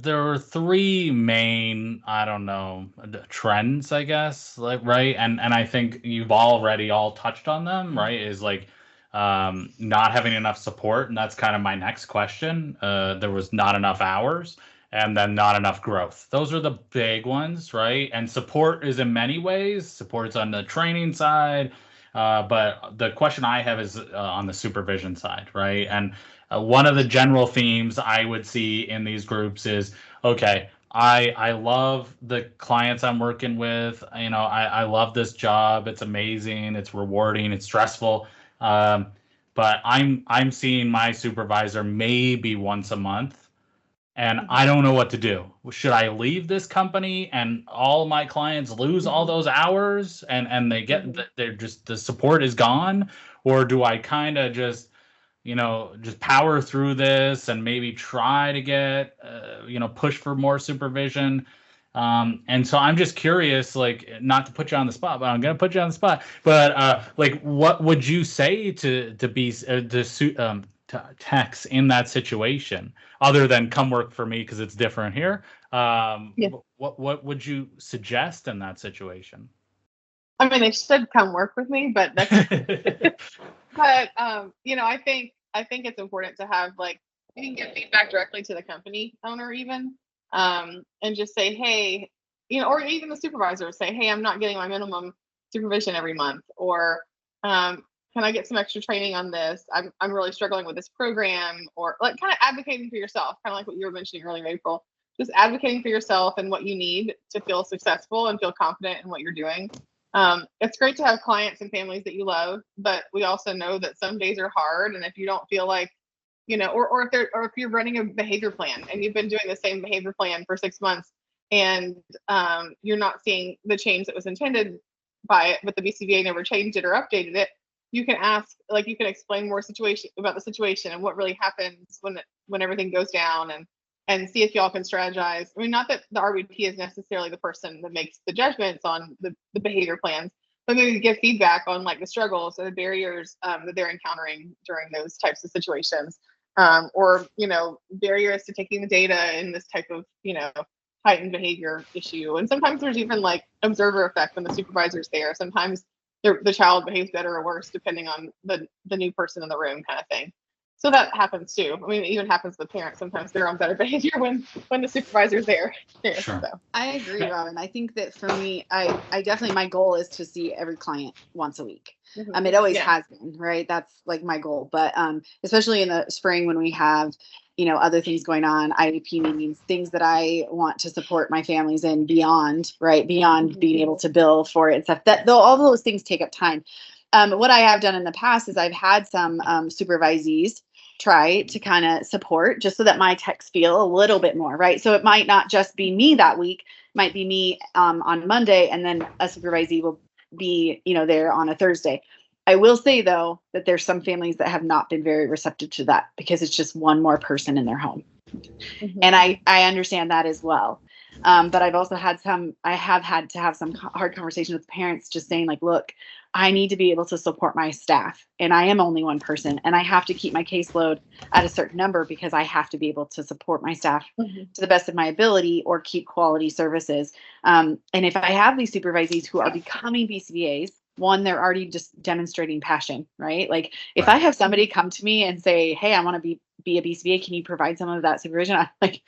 there were three main, I don't know, trends, I guess, like, right? And I think you've already all touched on them, right? Is like not having enough support, and that's kind of my next question. There was not enough hours, and then not enough growth. Those are the big ones, right? And support is in many ways. Support's on the training side, but the question I have is on the supervision side, right? And one of the general themes I would see in these groups is, okay, I love the clients I'm working with. I love this job. It's amazing. It's rewarding. It's stressful. Um, but I'm seeing my supervisor maybe once a month, and I don't know what to do. Should I leave this company and all my clients lose all those hours, and they're just, the support is gone? Or do I kind of just power through this and maybe try to get, push for more supervision? And so I'm just curious, like, not to put you on the spot, but I'm going to put you on the spot. But like, what would you say to techs in that situation, other than come work for me because it's different here? Yeah. What would you suggest in that situation? I mean, they should come work with me, but that's but I think it's important to have, like, you can give feedback directly to the company owner even, and just say, hey, or even the supervisor, say, hey, I'm not getting my minimum supervision every month, or can I get some extra training on this? I'm really struggling with this program, or like kind of advocating for yourself, kind of like what you were mentioning earlier, April. Just advocating for yourself and what you need to feel successful and feel confident in what you're doing. It's great to have clients and families that you love, but we also know that some days are hard. And if you don't feel like, or if you're running a behavior plan and you've been doing the same behavior plan for 6 months, and you're not seeing the change that was intended by it, but the BCBA never changed it or updated it, you can ask, like, you can explain more about the situation and what really happens when everything goes down, and see if y'all can strategize. I mean, not that the RBP is necessarily the person that makes the judgments on the behavior plans, but maybe give feedback on, like, the struggles or the barriers that they're encountering during those types of situations, or barriers to taking the data in this type of heightened behavior issue. And sometimes there's even, like, observer effect when the supervisor's there. Sometimes the child behaves better or worse depending on the new person in the room, kind of thing. So that happens too. I mean, it even happens with parents. Sometimes they're on better behavior when the supervisor's there. Sure. So. I agree, Robin. I think that for me, I definitely, my goal is to see every client once a week. Mm-hmm. It always has been, right? That's like my goal. But especially in the spring when we have, other things going on, IEP meetings, things that I want to support my families in beyond, right? Beyond being able to bill for it and stuff. That though all those things take up time. What I have done in the past is I've had some supervisees try to kind of support, just so that my techs feel a little bit more, right? So it might not just be me that week, it might be me on Monday, and then a supervisee will be, there on a Thursday. I will say, though, that there's some families that have not been very receptive to that because it's just one more person in their home. Mm-hmm. And I understand that as well. But I've also had I have had to have some hard conversations with parents, just saying, like, look, I need to be able to support my staff, and I am only one person, and I have to keep my caseload at a certain number because I have to be able to support my staff to the best of my ability or keep quality services. And if I have these supervisees who are becoming BCBAs, one, they're already just demonstrating passion, right? Like, if I have somebody come to me and say, hey, I want to be a BCBA, can you provide some of that supervision? I'm like,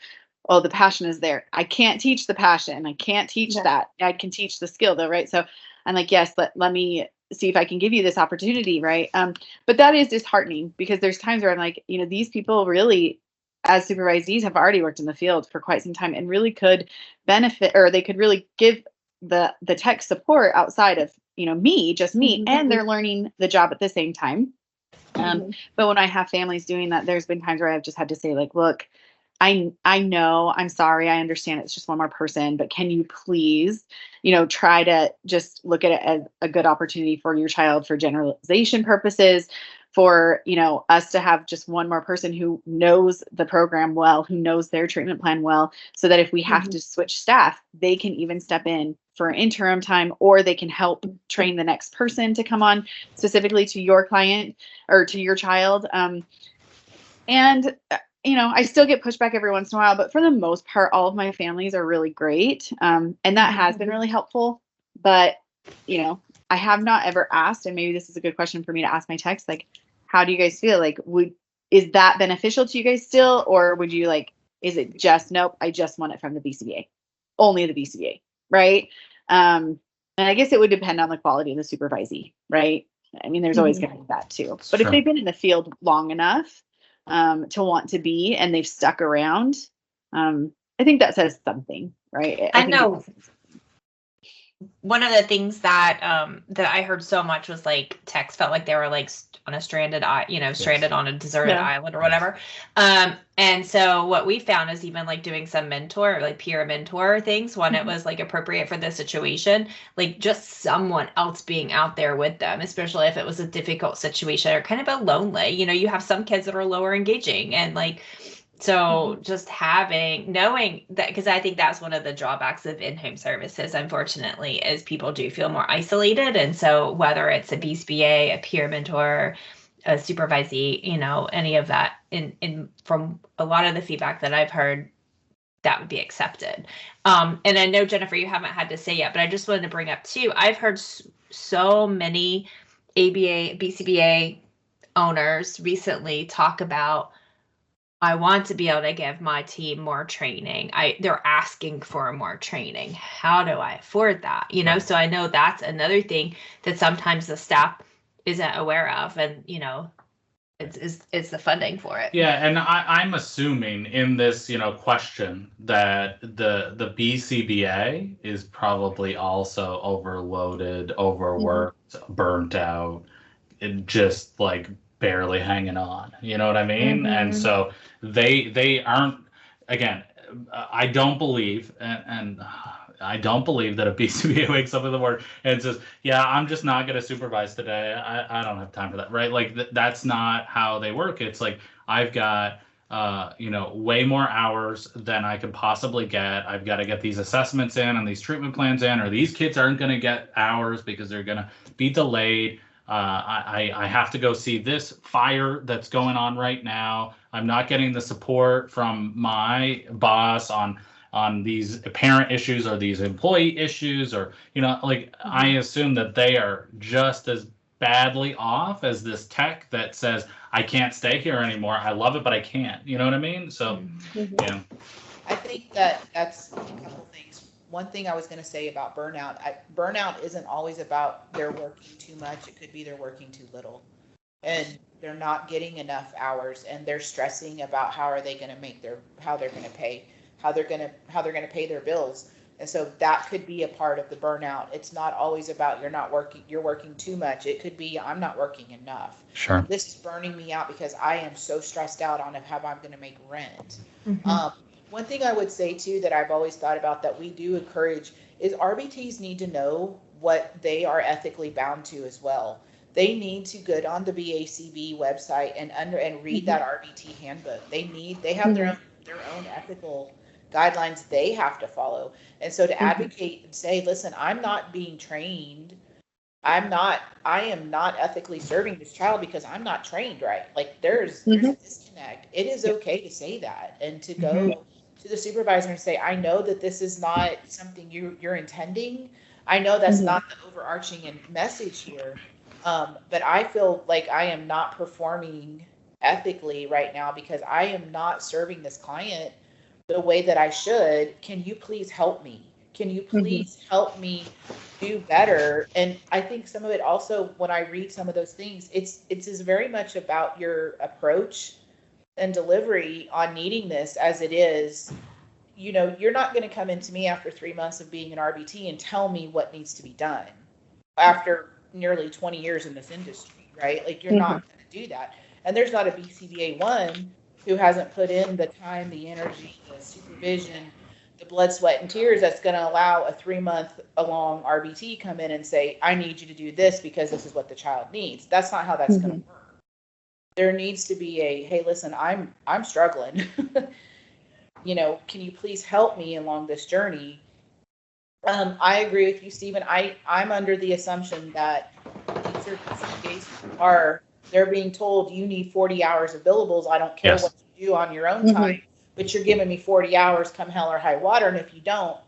oh, the passion is there. I can't teach the passion. I can't teach that. I can teach the skill, though, right? So I'm like, yes, let me see if I can give you this opportunity, right? But that is disheartening because there's times where I'm like, these people really, as supervisees, have already worked in the field for quite some time and really could benefit, or they could really give the tech support outside of me, and they're learning the job at the same time. But when I have families doing that, there's been times where I've just had to say, like, look, I know, I'm sorry, I understand it's just one more person, but can you please, try to just look at it as a good opportunity for your child for generalization purposes, for, us to have just one more person who knows the program well, who knows their treatment plan well, so that if we have to switch staff, they can even step in for interim time, or they can help train the next person to come on specifically to your client or to your child. And I still get pushback every once in a while, but for the most part, all of my families are really great. And that has been really helpful. But, I have not ever asked, and maybe this is a good question for me to ask my techs, like, how do you guys feel? Like, is that beneficial to you guys still? Or would you is it just, nope, I just want it from the BCBA, only the BCBA, right? And I guess it would depend on the quality of the supervisee, right? I mean, there's always going to be that too. But if they've been in the field long enough to want to be, and they've stuck around, I think that says something, right? I know. One of the things that that I heard so much was like techs felt like they were like on a stranded on a deserted island or whatever. And so what we found is even like doing some peer mentor things when it was like appropriate for the situation, like just someone else being out there with them, especially if it was a difficult situation or kind of a lonely, you have some kids that are lower engaging and like, so just knowing that, because I think that's one of the drawbacks of in-home services, unfortunately, is people do feel more isolated. And so whether it's a BCBA, a peer mentor, a supervisee, any of that from a lot of the feedback that I've heard, that would be accepted. And I know, Jennifer, you haven't had to say yet, but I just wanted to bring up too, I've heard so many BCBA owners recently talk about, I want to be able to give my team more training. They're asking for more training. How do I afford that? So I know that's another thing that sometimes the staff isn't aware of, and it's the funding for it. Yeah, and I'm assuming in this question that the BCBA is probably also overloaded, overworked, burnt out, and just like barely hanging on. You know what I mean? And so they aren't, again, I don't believe, and I don't believe that a BCBA wakes up in the morning and says, yeah, I'm just not going to supervise today. I don't have time for that, right? Like that's not how they work. It's like, I've got, way more hours than I could possibly get. I've got to get these assessments in and these treatment plans in, or these kids aren't going to get hours because they're going to be delayed. I have to go see this fire that's going on right now. I'm not getting the support from my boss on these parent issues or these employee issues, or I assume that they are just as badly off as this tech that says, I can't stay here anymore. I love it, but I can't. You know what I mean? So yeah. I think that's a couple things. One thing I was going to say about burnout, burnout isn't always about they're working too much. It could be they're working too little, and they're not getting enough hours, and they're stressing about how they're going to pay their bills. And so that could be a part of the burnout. It's not always about you're working too much. It could be I'm not working enough. Sure. This is burning me out because I am so stressed out on how I'm going to make rent. One thing I would say too that I've always thought about that we do encourage is RBTs need to know what they are ethically bound to as well. They need to go on the BACB website and read that RBT handbook. They have their own ethical guidelines they have to follow. And so to advocate and say, listen, I'm not being trained. I am not ethically serving this child because I'm not trained right. Like there's a disconnect. It is okay to say that and to go to the supervisor and say, I know that this is not something you're intending. I know that's not the overarching message here. But I feel like I am not performing ethically right now because I am not serving this client the way that I should. Can you please help me? Can you please help me do better? And I think some of it also, when I read some of those things, it's as very much about your approach and delivery on needing this as it is. You're not going to come into me after 3 months of being an RBT and tell me what needs to be done after nearly 20 years in this industry, right? Like you're not going to do that. And there's not a BCBA 1 who hasn't put in the time, the energy, the supervision, the blood, sweat, and tears that's going to allow a 3-month long RBT come in and say, I need you to do this because this is what the child needs. That's not how that's going to work. There needs to be hey, listen, I'm struggling. Can you please help me along this journey? I agree with you, Stephen. I'm under the assumption that these are BCBAs they're being told you need 40 hours of billables. I don't care what you do on your own time, but you're giving me 40 hours come hell or high water. And if you don't,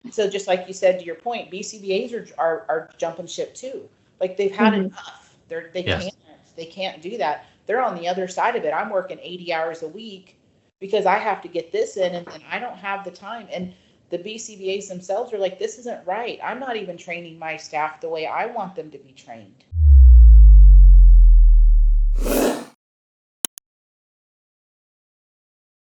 so just like you said, to your point, BCBAs are jumping ship too. Like they've had enough. They can't do that. They're on the other side of it. I'm working 80 hours a week because I have to get this in, and I don't have the time. And the BCBAs themselves are like, this isn't right. I'm not even training my staff the way I want them to be trained.